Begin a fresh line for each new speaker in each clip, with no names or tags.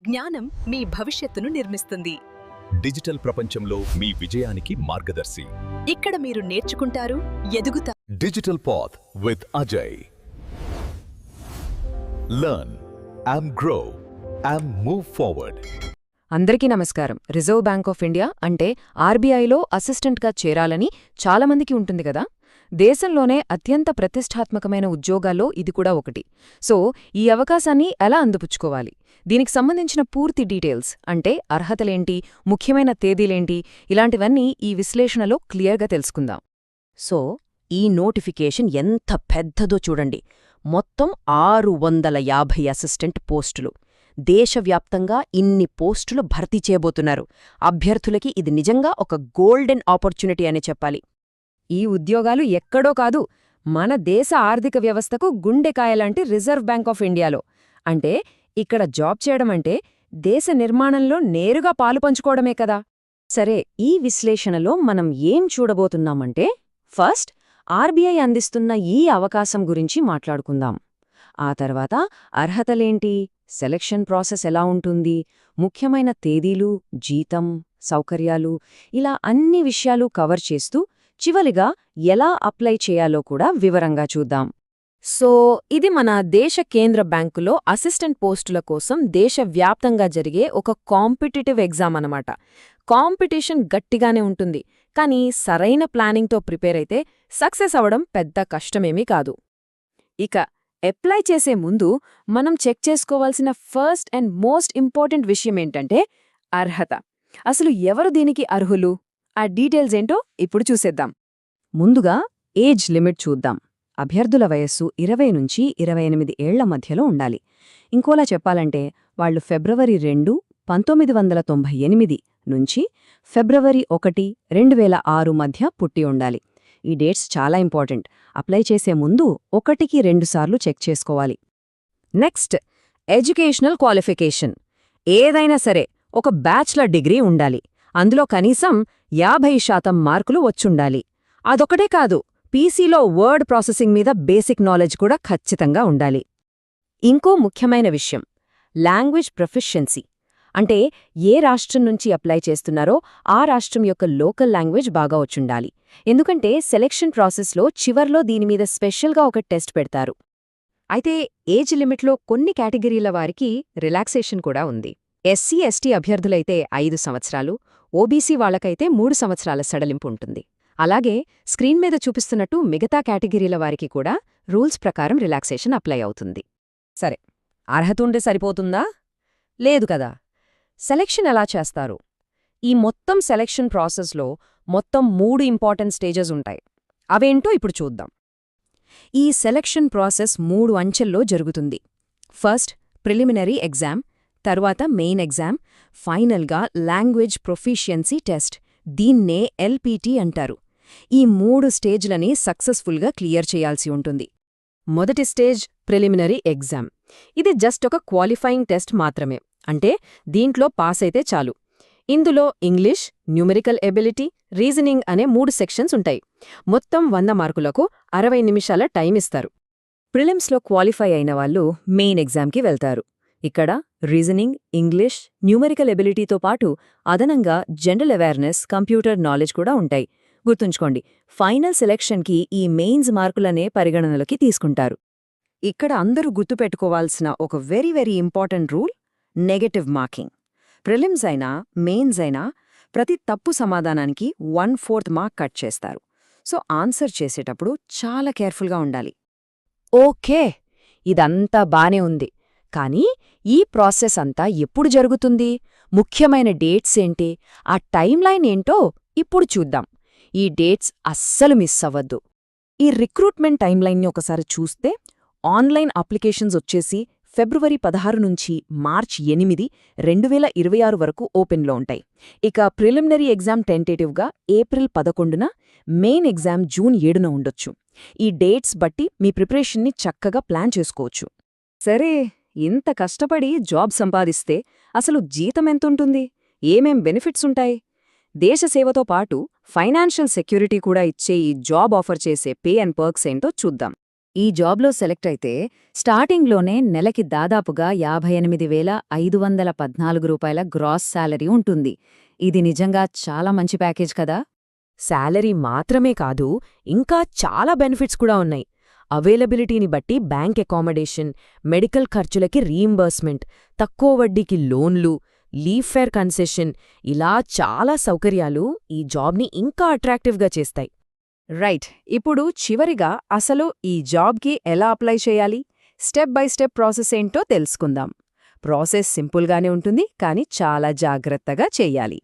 జ్ఞానం మీ భవిష్యత్తును నిర్మిస్తుంది.
డిజిటల్ ప్రపంచంలో మీ విజయానికి మార్గదర్శి.
ఇక్కడ మీరు నేర్చుకుంటారు, ఎదుగుతారు.
Digital path with Ajay. Learn and grow and move forward.
అందరికీ నమస్కారం. రిజర్వ్ బ్యాంక్ ఆఫ్ ఇండియా అంటే ఆర్బీఐలో అసిస్టెంట్గా చేరాలని చాలామందికి ఉంటుంది కదా. దేశంలోనే అత్యంత ప్రతిష్టాత్మకమైన ఉద్యోగాల్లో ఇది కూడా ఒకటి. సో ఈ అవకాశాన్ని ఎలా అందిపుచ్చుకోవాలి, దీనికి సంబంధించిన పూర్తి డీటెయిల్స్ అంటే అర్హతలేంటి, ముఖ్యమైన తేదీలేంటి, ఇలాంటివన్నీ ఈ విశ్లేషణలో క్లియర్గా తెలుసుకుందాం. సో ఈ నోటిఫికేషన్ ఎంత పెద్దదో చూడండి. మొత్తం 650 అసిస్టెంట్ పోస్టులు. దేశవ్యాప్తంగా ఇన్ని పోస్టులు భర్తీ చేయబోతున్నారు. అభ్యర్థులకి ఇది నిజంగా ఒక గోల్డెన్ ఆపర్చునిటీ అని చెప్పాలి. ఈ ఉద్యోగాలు ఎక్కడో కాదు, మన దేశ ఆర్థిక వ్యవస్థకు గుండెకాయలాంటి రిజర్వ్ బ్యాంక్ ఆఫ్ ఇండియాలో. అంటే ఇక్కడ జాబ్ చేయడమంటే దేశ నిర్మాణంలో నేరుగా పాలు పంచుకోవడమే కదా. సరే, ఈ విశ్లేషణలో మనం ఏం చూడబోతున్నామంటే, ఫస్ట్ ఆర్బీఐ అందిస్తున్న ఈ అవకాశం గురించి మాట్లాడుకుందాం. ఆ తర్వాత అర్హతలేంటి, సెలక్షన్ ప్రాసెస్ ఎలా ఉంటుంది, ముఖ్యమైన తేదీలు, జీతం, సౌకర్యాలు, ఇలా అన్ని విషయాలు కవర్ చేస్తూ చివరిగా ఎలా అప్లై చేయాలో కూడా వివరంగా చూద్దాం. సో ఇది మన దేశ కేంద్ర బ్యాంకులో అసిస్టెంట్ పోస్టుల కోసం దేశవ్యాప్తంగా జరిగే ఒక కాంపిటిటివ్ ఎగ్జామ్ అన్నమాట. కాంపిటీషన్ గట్టిగానే ఉంటుంది, కానీ సరైన ప్లానింగ్తో ప్రిపేర్ అయితే సక్సెస్ అవడం పెద్ద కష్టమేమీ కాదు. ఇక అప్లై చేసే ముందు మనం చెక్ చేసుకోవాల్సిన ఫస్ట్ అండ్ మోస్ట్ ఇంపార్టెంట్ విషయమేంటంటే అర్హత. అసలు ఎవరు దీనికి అర్హులు, ఆ డీటెయిల్స్ ఏంటో ఇప్పుడు చూసేద్దాం. ముందుగా ఏజ్ లిమిట్ చూద్దాం. అభ్యర్థుల వయస్సు 20 నుంచి 28 ఏళ్ల మధ్యలో ఉండాలి. ఇంకోలా చెప్పాలంటే వాళ్లు ఫిబ్రవరి 2, 1998 నుంచి ఫిబ్రవరి 1, 2006 మధ్య పుట్టి ఉండాలి. ఈ డేట్స్ చాలా ఇంపార్టెంట్. అప్లై చేసే ముందు 1కి 2 సార్లు చెక్ చేసుకోవాలి. Next, educational qualification. ఏదైనా సరే ఒక బ్యాచ్లర్ డిగ్రీ ఉండాలి. అందులో కనీసం 50% మార్కులు వచ్చుండాలి. అదొకటే కాదు, పీసీలో వర్డ్ ప్రాసెసింగ్ మీద బేసిక్ నాలెడ్జ్ కూడా ఖచ్చితంగా ఉండాలి. ఇంకో ముఖ్యమైన విషయం, లాంగ్వేజ్ ప్రొఫిషియన్సీ. అంటే ఏ రాష్ట్రం నుంచి అప్లై చేస్తున్నారో ఆ రాష్ట్రం యొక్క లోకల్ లాంగ్వేజ్ బాగా వచ్చుండాలి. ఎందుకంటే సెలెక్షన్ ప్రాసెస్లో చివర్లో దీనిమీద స్పెషల్గా ఒక టెస్ట్ పెడతారు. అయితే ఏజ్ లిమిట్లో కొన్ని కేటగిరీల వారికి రిలాక్సేషన్ కూడా ఉంది. ఎస్సీ ఎస్టీ అభ్యర్థులైతే 5 సంవత్సరాలు, ఓబీసీ వాళ్లకైతే 3 సంవత్సరాల సడలింపు ఉంటుంది. అలాగే స్క్రీన్ మీద చూపిస్తున్నట్టు మిగతా కేటగిరీల వారికి కూడా రూల్స్ ప్రకారం రిలాక్సేషన్ అప్లై అవుతుంది. సరే, అర్హత ఉంటే సరిపోతుందా? లేదు కదా. సెలెక్షన్ ఎలా చేస్తారు? ఈ మొత్తం సెలెక్షన్ ప్రాసెస్లో మొత్తం 3 ఇంపార్టెంట్ స్టేజెస్ ఉంటాయి. అవేంటో ఇప్పుడు చూద్దాం. ఈ సెలెక్షన్ ప్రాసెస్ 3 అంచెల్లో జరుగుతుంది. ఫస్ట్ ప్రిలిమినరీ ఎగ్జామ్, తర్వాత మెయిన్ ఎగ్జామ్, ఫైనల్గా లాంగ్వేజ్ ప్రొఫిషియన్సీ టెస్ట్. దీన్నే ఎల్పీటీ అంటారు. ఈ 3 స్టేజ్లని సక్సెస్ఫుల్గా క్లియర్ చేయాల్సి ఉంటుంది. మొదటి స్టేజ్ ప్రిలిమినరీ ఎగ్జామ్. ఇది జస్ట్ ఒక క్వాలిఫైయింగ్ టెస్ట్ మాత్రమే. అంటే దీంట్లో పాస్ అయితే చాలు. ఇందులో ఇంగ్లీష్, న్యూమెరికల్ ఎబిలిటీ, రీజనింగ్ అనే 3 సెక్షన్స్ ఉంటాయి. మొత్తం 100 మార్కులకు 60 నిమిషాల టైం ఇస్తారు. ప్రిలిమ్స్లో క్వాలిఫై అయిన వాళ్ళు మెయిన్ ఎగ్జామ్కి వెళ్తారు. ఇక్కడ రీజనింగ్, ఇంగ్లీష్, న్యూమెరికల్ ఎబిలిటీతో పాటు అదనంగా జనరల్ అవేర్నెస్, కంప్యూటర్ నాలెడ్జ్ కూడా ఉంటాయి. గుర్తుంచుకోండి, ఫైనల్ సెలెక్షన్కి ఈ మెయిన్స్ మార్కులనే పరిగణనలోకి తీసుకుంటారు. ఇక్కడ అందరూ గుర్తుపెట్టుకోవాల్సిన ఒక very important rule, negative marking. Prelims అయినా మెయిన్స్ అయినా ప్రతి తప్పు సమాధానానికి 1/4 మార్క్ కట్ చేస్తారు. సో ఆన్సర్ చేసేటప్పుడు చాలా కేర్ఫుల్గా ఉండాలి. ఓకే, ఇదంతా బానే ఉంది, కానీ ఈ ప్రాసెస్ అంతా ఎప్పుడు జరుగుతుంది, ముఖ్యమైన డేట్స్ ఏంటి, ఆ టైమ్లైన్ ఏంటో ఇప్పుడు చూద్దాం. ఈ డేట్స్ అస్సలు మిస్ అవ్వద్దు. ఈ రిక్రూట్మెంట్ టైమ్లైన్ని ఒకసారి చూస్తే ఆన్లైన్ అప్లికేషన్స్ వచ్చేసి ఫిబ్రవరి 16 నుంచి మార్చ్ 8, 2026 వరకు ఓపెన్లో ఉంటాయి. ఇక ప్రిలిమినరీ ఎగ్జామ్ టెంటేటివ్గా ఏప్రిల్ 11న, మెయిన్ ఎగ్జామ్ జూన్ 7న ఉండొచ్చు. ఈ డేట్స్ బట్టి మీ ప్రిపరేషన్ని చక్కగా ప్లాన్ చేసుకోవచ్చు. సరే, ఇంత కష్టపడి జాబ్ సంపాదిస్తే అసలు జీతం ఎంతుంటుంది, ఏమేం బెనిఫిట్స్ ఉంటాయి? దేశ సేవతో పాటు ఫైనాన్షియల్ సెక్యూరిటీ కూడా ఇచ్చే ఈ జాబ్ ఆఫర్ చేసే పే అండ్ పర్క్స్ ఏంటో చూద్దాం.
ఈ జాబ్లో సెలెక్ట్ అయితే స్టార్టింగ్లోనే నెలకి దాదాపుగా 58,514 రూపాయల గ్రాస్ శాలరీ ఉంటుంది. ఇది నిజంగా చాలా మంచి ప్యాకేజ్ కదా.
శాలరీ మాత్రమే కాదు, ఇంకా చాలా బెనిఫిట్స్ కూడా ఉన్నాయి. అవైలబిలిటీని బట్టి బ్యాంక్ అకామిడేషన్, మెడికల్ ఖర్చులకి రీయింబర్స్మెంట్, తక్కువ వడ్డీకి లోన్లు, లీవ్ ఫేర్ కన్సెషన్, ఇలా చాలా సౌకర్యాలు ఈ జాబ్ని ఇంకా అట్రాక్టివ్గా చేస్తాయి.
రైట్. ఇప్పుడు చివరిగా అసలు ఈ జాబ్కి ఎలా అప్లై చేయాలి, స్టెప్ బై స్టెప్ ప్రాసెస్ ఏంటో తెలుసుకుందాం. ప్రాసెస్ సింపుల్గానే ఉంటుంది, కానీ చాలా జాగ్రత్తగా చెయ్యాలి.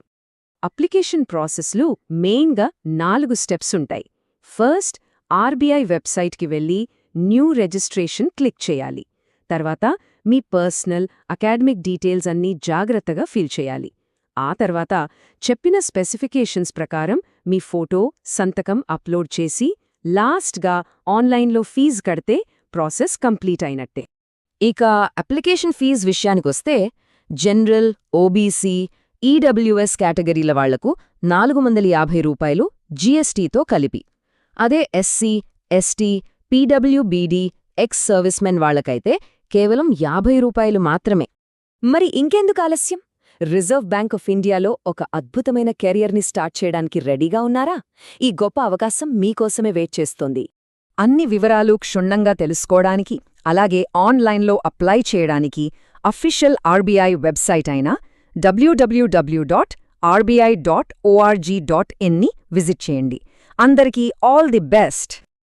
అప్లికేషన్ ప్రాసెస్లో మెయిన్గా 4 స్టెప్స్ ఉంటాయి. ఫస్ట్, ఆర్బీఐ వెబ్సైట్కి వెళ్ళి న్యూ రిజిస్ట్రేషన్ క్లిక్ చేయాలి. తర్వాత మీ పర్సనల్, అకాడమిక్ డీటెయిల్స్ అన్నీ జాగ్రత్తగా ఫిల్ చేయాలి. ఆ తర్వాత చెప్పిన స్పెసిఫికేషన్స్ ప్రకారం మీ ఫోటో, సంతకం అప్లోడ్ చేసి లాస్ట్గా ఆన్లైన్లో ఫీజు కడితే ప్రాసెస్ కంప్లీట్ అయినట్టే.
ఇక అప్లికేషన్ ఫీజు విషయానికొస్తే జనరల్, ఓబీసీ, ఈడబ్ల్యూఎస్ కేటగిరీల వాళ్లకు 450 రూపాయలు జీఎస్టీతో కలిపి. అదే SC, ST, PWBD, ex servicemen వాళ్లకైతే కేవలం 50 రూపాయలు మాత్రమే.
మరి ఇంకెందుకు ఆలస్యం? రిజర్వ్ బ్యాంక్ ఆఫ్ ఇండియాలో ఒక అద్భుతమైన కెరియర్ని స్టార్ట్ చేయడానికి రెడీగా ఉన్నారా? ఈ గొప్ప అవకాశం మీకోసమే వెయిట్ చేస్తోంది.
అన్ని వివరాలు క్షుణ్ణంగా తెలుసుకోవడానికి, అలాగే ఆన్లైన్లో అప్లై చేయడానికి అఫీషియల్ ఆర్బీఐ వెబ్సైట్ అయిన www.rbi.org.in ని విజిట్ చేయండి. అందరికీ ఆల్ ది బెస్ట్.